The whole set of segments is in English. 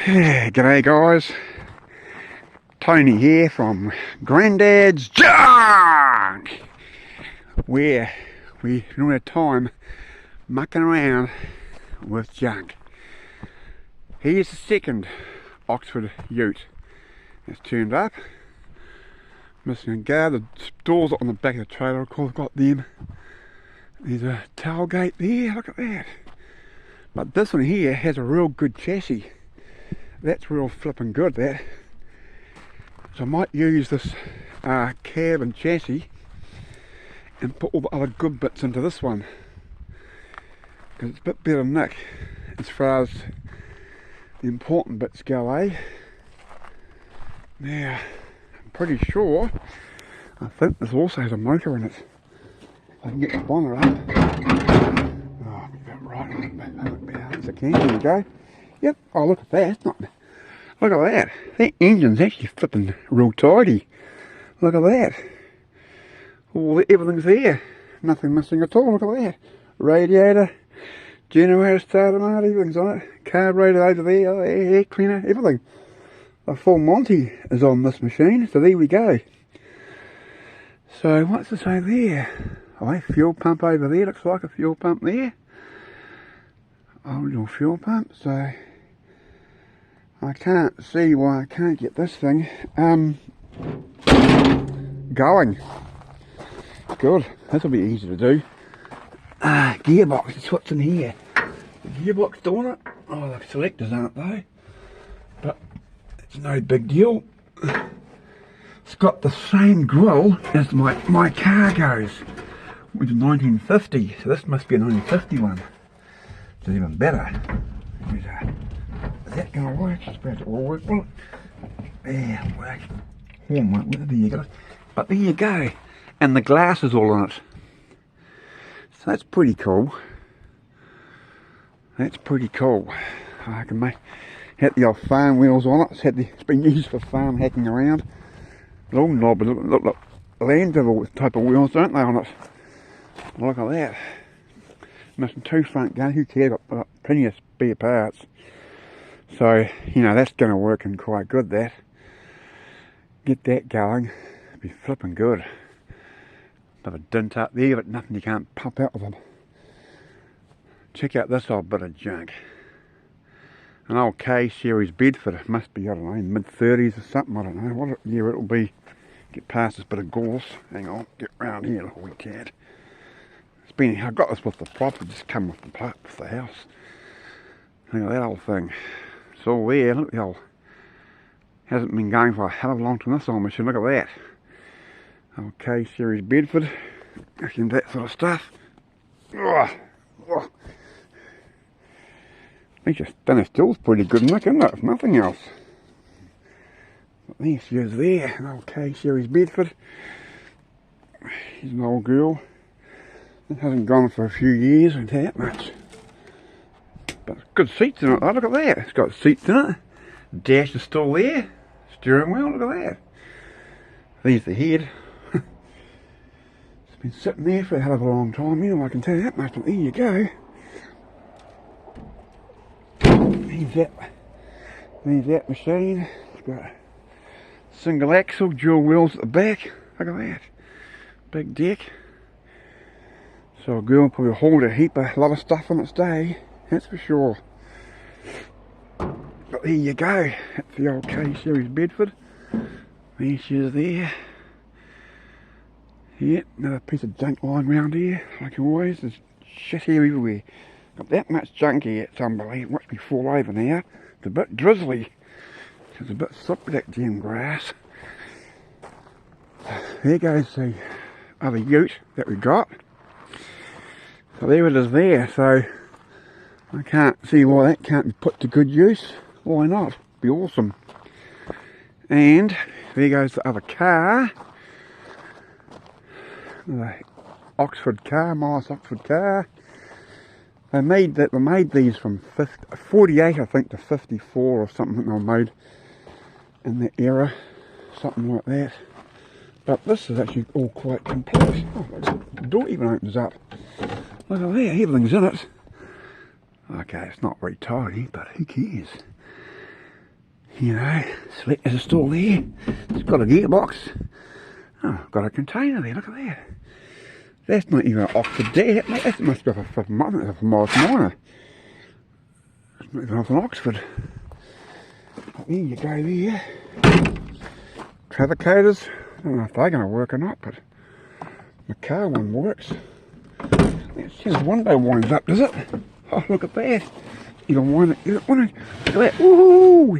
G'day guys, Tony here from Grandad's Junk, where we don't have time mucking around with junk. Here's the second Oxford ute that's turned up. Missing a guard, the doors on the back of the trailer, of course, got them. There's a tailgate there, look at that. But this one here has a real good chassis. That's real flipping good, that. So I might use this cab and chassis and put all the other good bits into this one, because it's a bit better nick as far as the important bits go, eh? Now, I'm pretty sure, I think this also has a motor in it. I can get the bonnet up. Oh, get that right on the balance again. There you go. Yep. Oh, look at that. It's not. Look at that. That engine's actually flipping real tidy. Look at that. Everything's there. Nothing missing at all. Look at that. Radiator, generator, starter motor, everything's on it. Carburetor over there, air cleaner, everything. A full Monty is on this machine. So there we go. So what's it say there? Oh, fuel pump over there. Looks like a fuel pump there. Original fuel pump. So I can't see why I can't get this thing going. Good, this'll be easy to do. Gearbox, it's what's in here. The gearbox doing it. Oh, the selectors aren't though. But it's no big deal. It's got the same grille as my Cargo's, which is 1950. So this must be a 1950 one. It's even better. Is that going to work? I suppose it will work, will it? Yeah, it'll work. There you go. But there you go. And the glass is all on it. So that's pretty cool. That's pretty cool. I can had the old farm wheels on it. It's been used for farm hacking around. They're all knobby. Look, Land Rover type of wheels, don't they, on it? Look at that. Missing two front guns. Who cares? Got plenty of spare parts. So, you know, that's going to work in quite good, that. Get that going. It'd be flipping good. Bit of a dint up there, but nothing you can't pump out with them. Check out this old bit of junk. An old K-Series Bedford. It must be, I don't know, mid-30s or something. I don't know what year it'll be. Get past this bit of gorse. Hang on, get round here, little wee cat. I got this with the prop. It just come with the house. Look at that old thing. It's all there. Look at the old. Hasn't been going for a hell of a long time, this old machine. Look at that. Old K-Series Bedford. Into that sort of stuff. Ugh. Ugh. I think your stainless steel's pretty good, Nick, isn't it? If nothing else. But there she is there. An old K-Series Bedford. She's an old girl. It hasn't gone for a few years, ain't that much. But good seats in it though, look at that. It's got seats in it. Dash is still there. Steering wheel, look at that. There's the head. It's been sitting there for a hell of a long time, you know, I can tell you that much, but there you go. There's that machine. It's got a single axle, dual wheels at the back. Look at that. Big deck. So a girl will probably hold a lot of stuff on its day, that's for sure. But there you go, that's the old K-Series Bedford. There she is there. Yep, another piece of junk lying around here, like always. There's shit here everywhere. Got that much junk here, it's unbelievable. Watch me fall over now. It's a bit drizzly. It's a bit slippery, that damn grass. There goes the other ute that we got. So there it is there, so I can't see why that can't be put to good use. Why not? Be awesome. And there goes the other car. The Oxford car, Morris Oxford car. They made these from 48 I think to 54 or something. They were made in that era, something like that. But this is actually all quite complete. Oh, the door even opens up. Look at there, everything's in it. Okay, it's not very tidy, but who cares? You know, selectors are still there. It's got a gearbox. Oh, got a container there, look at that. That's not even an Oxford there, mate. That must be off a Morris Minor. It's not even off an Oxford. But there you go there. Travicators. I don't know if they're going to work or not, but the car one works. It says window winds up, does it? Oh, look at that. You can wind it. Look at that. Ooh!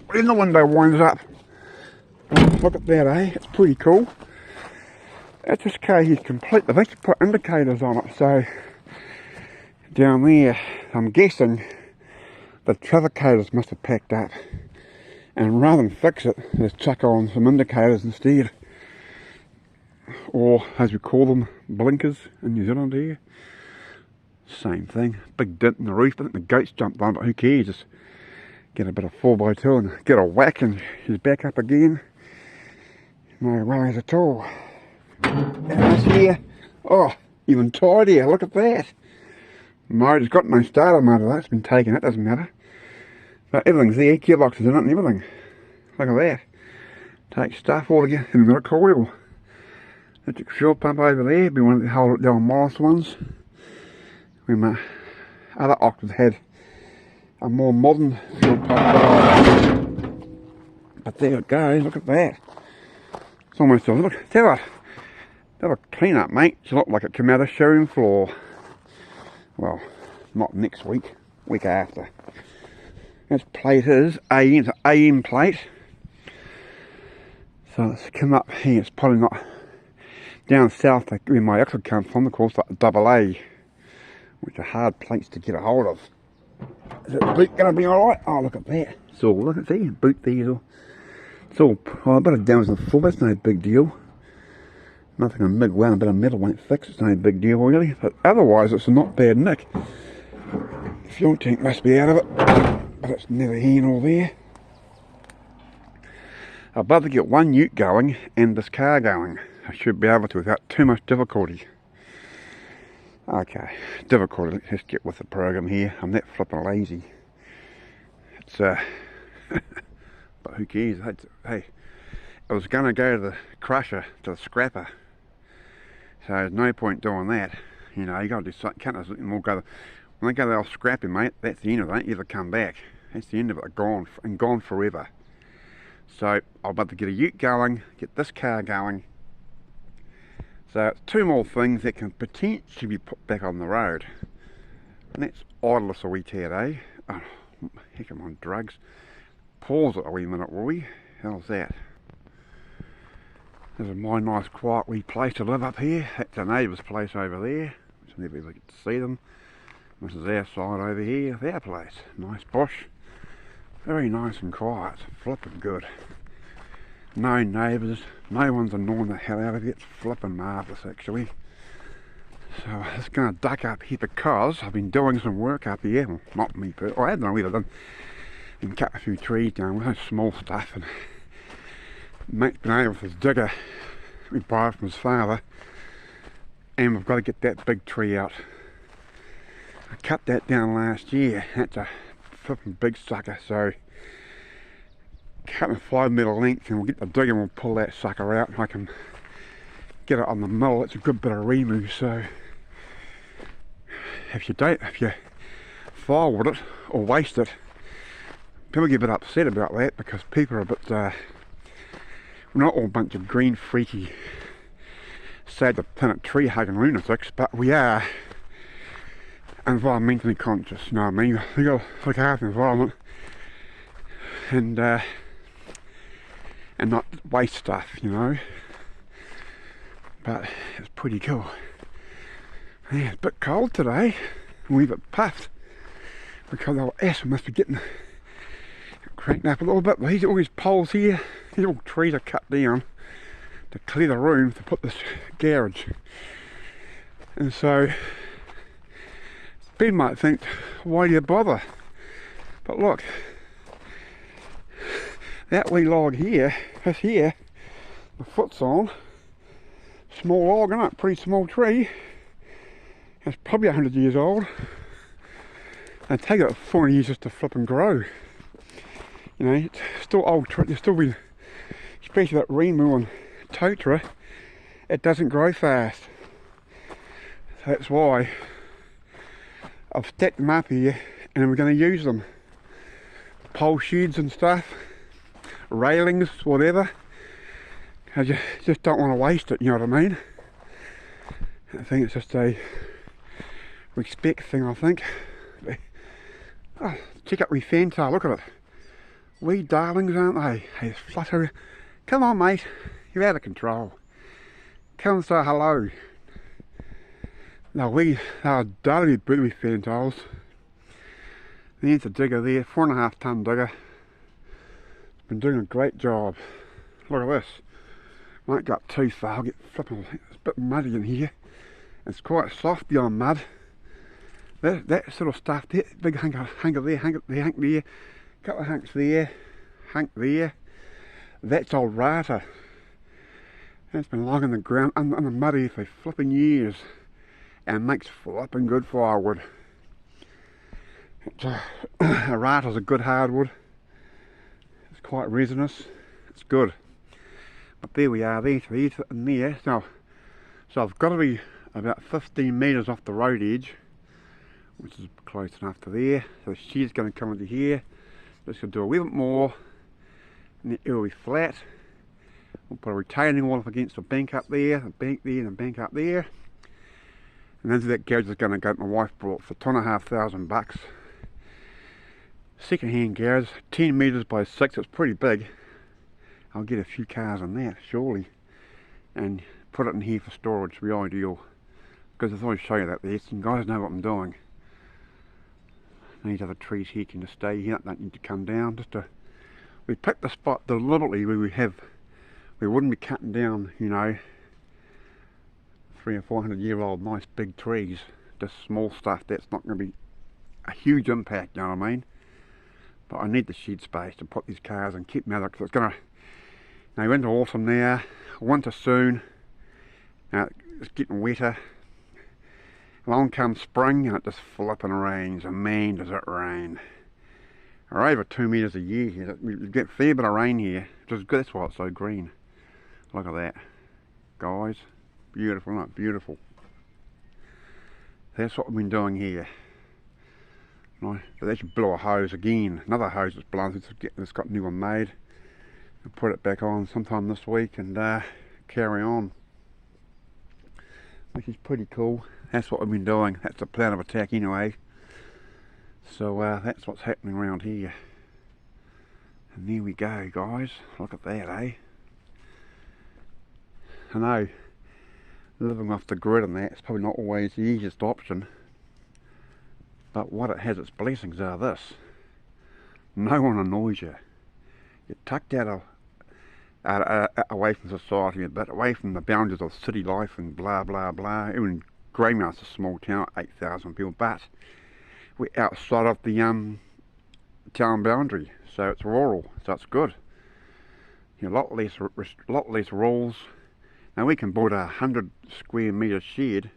When the window winds up. Oh, look at that, eh? It's pretty cool. This car here's complete. I think you put indicators on it, so down there, I'm guessing the travicators must have packed up, and rather than fix it, just chuck on some indicators instead, or as we call them, blinkers in New Zealand here. Same thing. Big dent in the roof. I think the goats jumped on, but who cares? Just get a bit of 4x2 and get a whack, and she's back up again. No worries at all. And this here, oh, even tidier, look at that. Motor's got no starter motor, that's been taken, that doesn't matter. But everything's there, gearboxes in it and everything. Look at that. Take stuff all together, and we've got a coil. Electric fuel pump over there, be one of the old Morris ones. When my other Oxfords had a more modern fuel pump. But there it goes, look at that. It's almost a look, tell what. That'll clean up, mate. She looked like it came out of showroom floor. Well, not next week, week after. This plate is AM, it's an AM plate. So it's come up here, it's probably not down south like where my Oxford comes from, of course, like a double A, which are hard plates to get a hold of. Is the boot going to be alright? Oh, look at that. So, look at the boot there. It's all, a bit of damage on the floor, that's no big deal. Nothing on MIG weld, a bit of metal when it fixes, it's no big deal really. But otherwise, it's a not bad nick. The fuel tank must be out of it, but it's neither here nor there. I'd love to get one ute going and this car going. I should be able to without too much difficulty. Okay, difficulty, let's just get with the program here. I'm that flipping lazy. It's, but who cares? Hey, I was going to go to the crusher, to the scrapper. So there's no point doing that. You know, you got to do something. Can't just let them all go. When they go to the old scrapping, mate, that's the end of it. They don't ever come back. That's the end of it. They're gone, and gone forever. So I'm about to get a ute going, get this car going. So it's two more things that can potentially be put back on the road. And that's idle us a wee tad, eh? Oh, heck, I'm on drugs. Pause it a wee minute, will we? How's that? This is my nice quiet wee place to live up here. That's our neighbour's place over there, which I never ever get to see them. This is our side over here, their place. Nice bush. Very nice and quiet. Flipping good. No neighbours. No one's annoying the hell out of you. It's flipping marvellous actually. So I'm just going to duck up here because I've been doing some work up here. Well, not me, but I don't know what I've done. And cut a few trees down with those small stuff, and mate's been able with his digger we borrowed from his father, and we've got to get that big tree out. I cut that down last year. That's a flipping big sucker, so cut a 5 metre length and we'll get the digger and we'll pull that sucker out and I can get it on the mill. It's a good bit of remove, so if you firewood it or waste it, people get a bit upset about that because people are a bit, we're not all a bunch of green freaky sad to planet tree hugging lunatics, but we are environmentally conscious, you know what I mean? We got to look after the environment and not waste stuff, you know. But it's pretty cool. Yeah, it's a bit cold today. We're a bit puffed because our ass must be getting cranked up a little bit. But all these poles here, these all trees are cut down to clear the room to put this garage. And so people might think, why do you bother? But look, that wee log here, this here, the foot's on, small log, isn't it? Pretty small tree. It's probably 100 years old. And take it 400 years just to flip and grow. You know, it's still old, there's still been, especially that Remu and Totara, it doesn't grow fast. So that's why I've stacked them up here and we're going to use them. Pole sheds and stuff, railings, whatever. I just don't want to waste it, you know what I mean? I think it's just a respect thing, I think. Oh, check out wee fantail, look at it. Wee darlings, aren't they? They flutter. Come on, mate, you're out of control. Come and say hello. No, they are darling wee fantails. There's a digger there, 4.5 ton digger. It's been doing a great job. Look at this. Might go up too far, I'll get flipping, it's a bit muddy in here. It's quite soft beyond mud. That sort of stuff there, big hunk there, hunk there, couple of hunks there, hunk there. That's old rata. It's been lying in the ground, under the muddy for flipping years. And makes flipping good firewood. A rata's a good hardwood. It's quite resinous. It's good. But there we are, there's and there. So I've got to be about 15 metres off the road edge, which is close enough to there. So she's going to come into here. Just going to do a wee bit more, and it will be flat. We'll put a retaining wall up against the bank up there, the bank there, and the bank up there. And into that garage is going to go, my wife bought for $2,500. Second hand garage, 10 metres by 6, it's pretty big. I'll get a few cars on that, surely. And put it in here for storage, would be ideal. Because I thought I'd show you that there, so you guys know what I'm doing. These other trees here can just stay here, don't need to come down. We picked the spot deliberately where we wouldn't be cutting down, you know, 300 or 400 year old nice big trees. Just small stuff that's not going to be a huge impact, you know what I mean? But I need the shed space to put these cars and keep them out, because it's going to, now we're into autumn now, winter soon, now it's getting wetter. Along comes spring and it just flipping rains, and man does it rain. Or over 2 metres a year here, we get a fair bit of rain here, which is good, that's why it's so green. Look at that, guys, beautiful, isn't it? Beautiful. That's what we've been doing here. Right, but that should blow a hose again, another hose that's blown, it's got a new one made. I'll put it back on sometime this week and carry on, which is pretty cool. That's what we've been doing. That's the plan of attack anyway. So that's what's happening around here. And there we go, guys. Look at that, eh? I know living off the grid and that's probably not always the easiest option, but what it has its blessings are this: no one annoys you. You're tucked out away from society a bit, away from the boundaries of city life and blah blah blah. Even Greymouth's a small town, 8,000 people, but we're outside of the town boundary, so it's rural, so it's good. You know, a lot less rules. Now we can build 100 square metre shed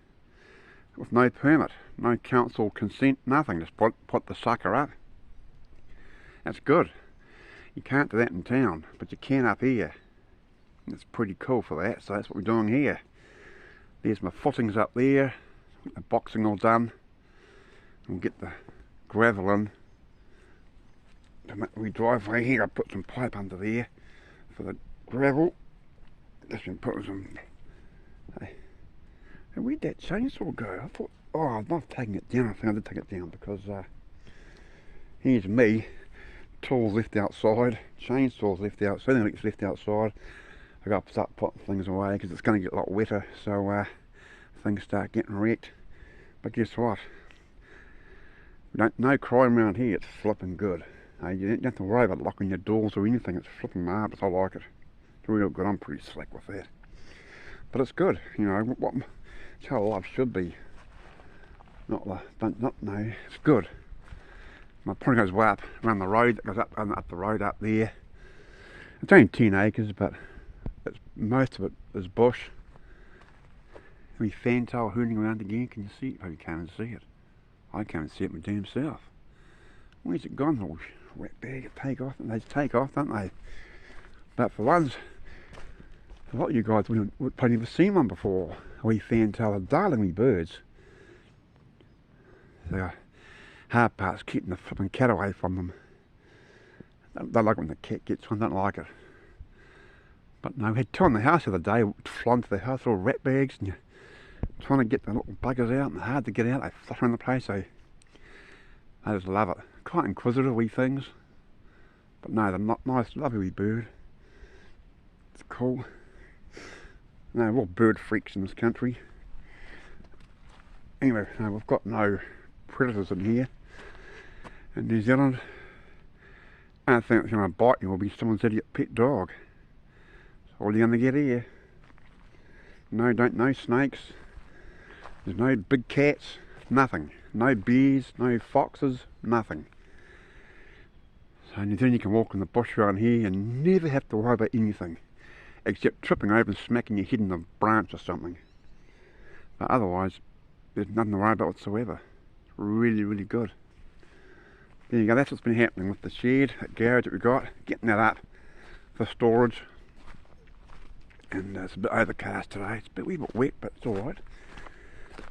with no permit, no council consent, nothing. Just put the sucker up. That's good. You can't do that in town, but you can up here. It's pretty cool for that, so that's what we're doing here. There's my footings up there, the boxing all done. We'll get the gravel in. To make the driveway here, I put some pipe under there for the gravel. Just been putting some. Hey, where'd that chainsaw go? I thought, oh, I'm not taking it down. I think I did take it down because here's me. Tools left outside, chainsaws left outside, everything's left outside. I got to start putting things away because it's going to get a lot wetter, so things start getting wrecked. But guess what? No crime around here. It's flipping good. You don't have to worry about locking your doors or anything. It's flipping marvellous. I like it. It's real good. I'm pretty slick with that. But it's good. You know, it's how life should be. No, it's good. My pond goes way up around the road. That goes up the road up there. It's only 10 acres, but most of it is bush. We fantail hooning around again. Can you see it? Probably can't even see it. I can't see it my damn self. Where's it gone? Oh, wet bag, take off, and they take off, don't they? But for once, a lot of you guys would probably never seen one before. We fantail are darling wee birds. The hard part's keeping the flipping cat away from them. They like when the cat gets one, don't like it. But no, we had two in the house the other day, flying to the house, all rat bags, and you're trying to get the little buggers out, and they're hard to get out, they flutter in the place, I just love it. Quite inquisitive wee things. But no, they're not nice, lovely wee bird. It's cool. No, we're all bird freaks in this country. Anyway, no, we've got no predators in here. In New Zealand, I don't think it's going to bite you will be someone's idiot pet dog. That's all you're going to get here. No snakes. There's no big cats. Nothing. No bears, no foxes, nothing. So then you can walk in the bush around here and never have to worry about anything. Except tripping over and smacking your head in a branch or something. But otherwise, there's nothing to worry about whatsoever. It's really, really good. There you go, that's what's been happening with the shed, that garage that we got. Getting that up for storage. And it's a bit overcast today. It's a wee bit wet, but it's alright.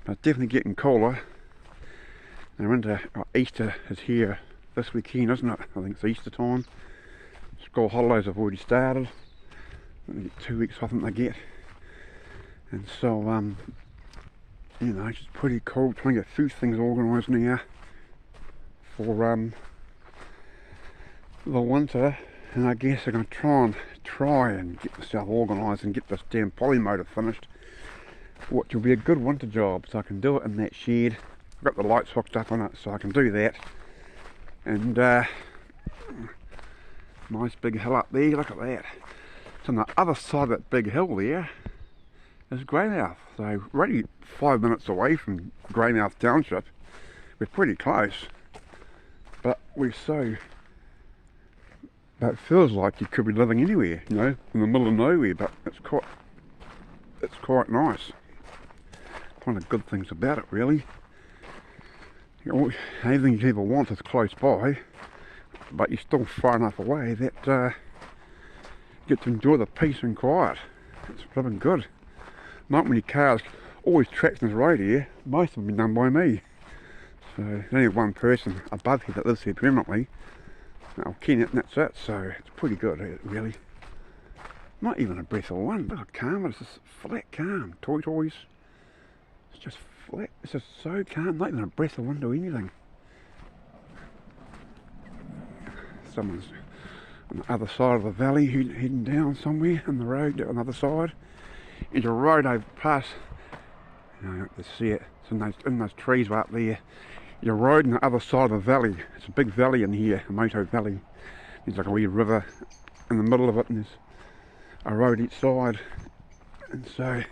But it's definitely getting cooler. And winter, Easter is here this weekend, isn't it? I think it's Easter time. School holidays have already started. 2 weeks I think they get. And so, you know, it's just pretty cool trying to get a few things organised now for the winter. And I guess I'm going to try and get myself organised and get this damn poly motor finished, which will be a good winter job, so I can do it in that shed. I've got the lights hooked up on it, so I can do that. And nice big hill up there, look at that. So on the other side of that big hill there is Greymouth. So we're only 5 minutes away from Greymouth Township. We're pretty close, but we're so... It feels like you could be living anywhere, you know, in the middle of nowhere, but it's quite nice. One of the good things about it, really. You know, anything you ever want is close by, but you're still far enough away that you get to enjoy the peace and quiet. It's living good. Not many cars, always tracks on this road here, most of them have been done by me. So there's only one person above here that lives here permanently. I'll ken it and that's it, so it's pretty good, really. Not even a breath of wind, look how calm it is, it's just flat calm. Toys, it's just flat, it's just so calm, not even a breath of wind or anything. Someone's on the other side of the valley heading down somewhere on the road on the other side. There's a road over past, you know, you have to see it, it's in those trees right up there. Your road on the other side of the valley. It's a big valley in here, Moto Valley. There's like a wee river in the middle of it, and there's a road each side. And so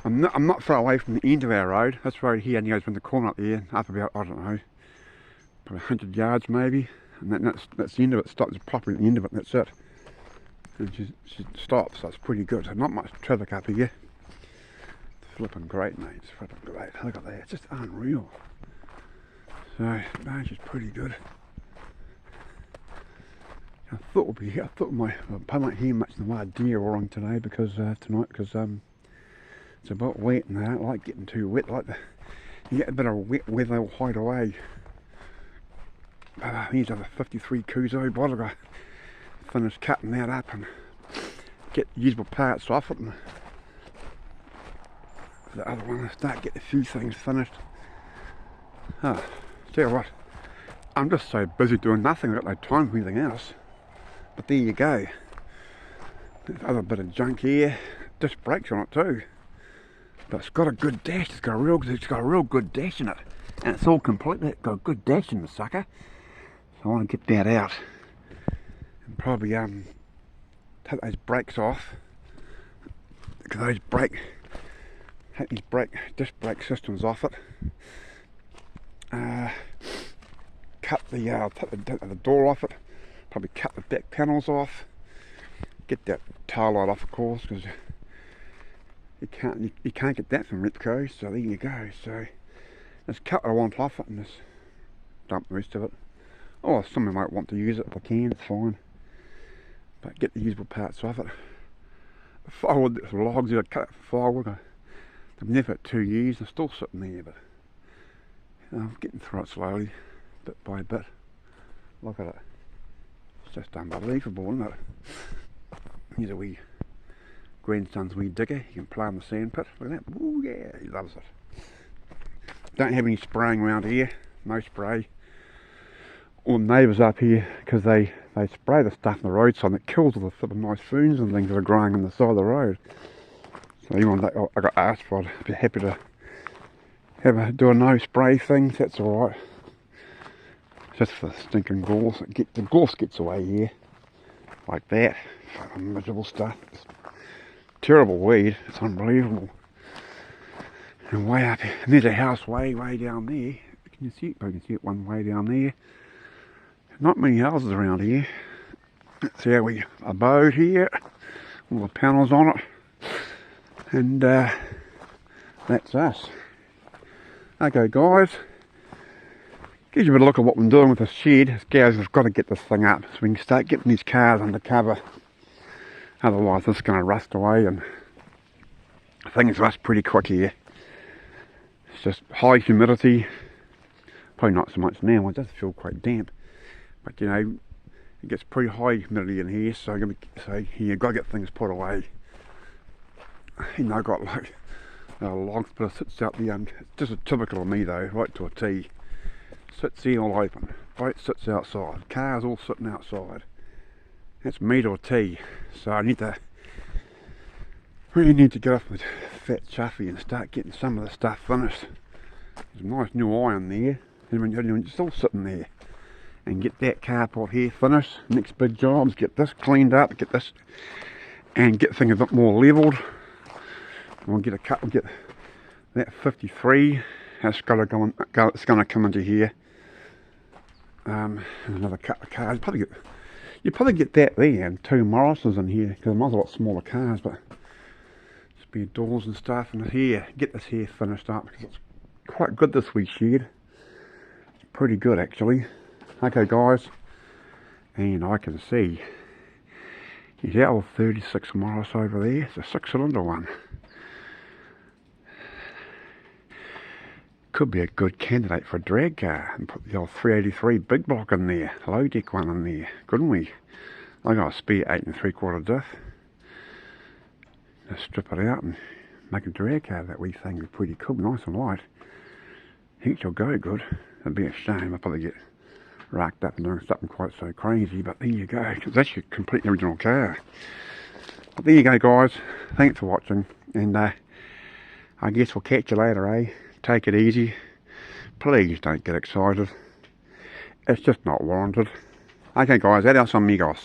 I'm not far away from the end of our road. This road here, and he goes from the corner up there, up about, I don't know, probably 100 yards maybe. And that's the end of it. Stops properly at the end of it, and that's it. And she stops. So that's pretty good. So not much traffic up here. It's flipping great, mate. It's flipping great. Look at that. It's just unreal. So, no, it's pretty good. I thought I won't hear much of my deer roaring today because tonight because it's a bit wet and I don't like getting too wet. You get a bit of wet weather will hide away. Here's a 53 Kuzo bottle. I finished cutting that up and get usable parts off it. And the other one, I start getting a few things finished. Tell you what, I'm just so busy doing nothing, I've got no time for anything else. But there you go. There's other bit of junk here. Disc brakes on it too. But it's got a good dash, it's got a real good dash in it. And it's all complete, it's got a good dash in the sucker. So I want to get that out. And probably take those brakes off. Because take these disc brake systems off it. Cut the door off it, probably cut the back panels off, get that tail light off of course, because you can't get that from Repco, so there you go. So just cut what I want off it and just dump the rest of it. Oh, someone might want to use it if I can, it's fine. But get the usable parts off it. The firewood, the logs, I cut firewood. I've been there for 2 years, they're still sitting there, but I'm getting through it slowly, bit by bit. Look at it. It's just unbelievable, isn't it? Here's a wee grandson's wee digger. You can play in the sand pit. Look at that. Oh yeah, he loves it. Don't have any spraying around here. No spray. All the neighbours up here, because they spray the stuff on the roadside and it kills all the flipping nice ferns and things that are growing on the side of the road. So even though I got asked for it, I'd be happy to do a no spray thing. That's alright. Just for the stinking gorse. The gorse gets away here. Like that. Fucking miserable stuff. It's terrible weed. It's unbelievable. And way up here. And there's a house way down there. Can you see it? You can see it one way down there. Not many houses around here. That's how we abode here. All the panels on it. And that's us. Okay guys. Gives you a bit of a look at what I'm doing with the shed. Guys, we've got to get this thing up so we can start getting these cars under cover. Otherwise it's going to rust away and things rust pretty quick here. It's just high humidity. Probably not so much now, it does feel quite damp. But you know, it gets pretty high humidity in here, so you've got to get things put away. You know, I've got like logs, but it sits out the it's just a typical of me though, right to a T. Sits here all open, boat sits outside, cars all sitting outside. That's me to a T. So I really need to get off with fat chuffy and start getting some of the stuff finished. There's a nice new iron there, and you're still sitting there. And get that carport here finished. Next big job is get this cleaned up, get this, and get things a bit more levelled. We'll get that 53. That's got to go in, it's going to come into here. Another couple of cars. You probably get that there and 2 Morrises in here because mine's a lot smaller cars, but spare doors and stuff. And here, get this here finished up because it's quite good this wee shed. It's pretty good actually. Okay guys, and I can see he's out of 36 Morris over there. It's a 6-cylinder one. Could be a good candidate for a drag car and put the old 383 big block in there, low deck one in there, couldn't we? I got a spare 8 3/4 diff. Just strip it out and make a drag car. That wee thing would be pretty cool, nice and light. I think she'll go good. It'd be a shame. I'll probably get racked up and doing something quite so crazy, but there you go. It's actually a completely original car. But there you go guys, thanks for watching, and I guess we'll catch you later, eh? Take it easy. Please don't get excited. It's just not warranted. Okay guys, adios amigos.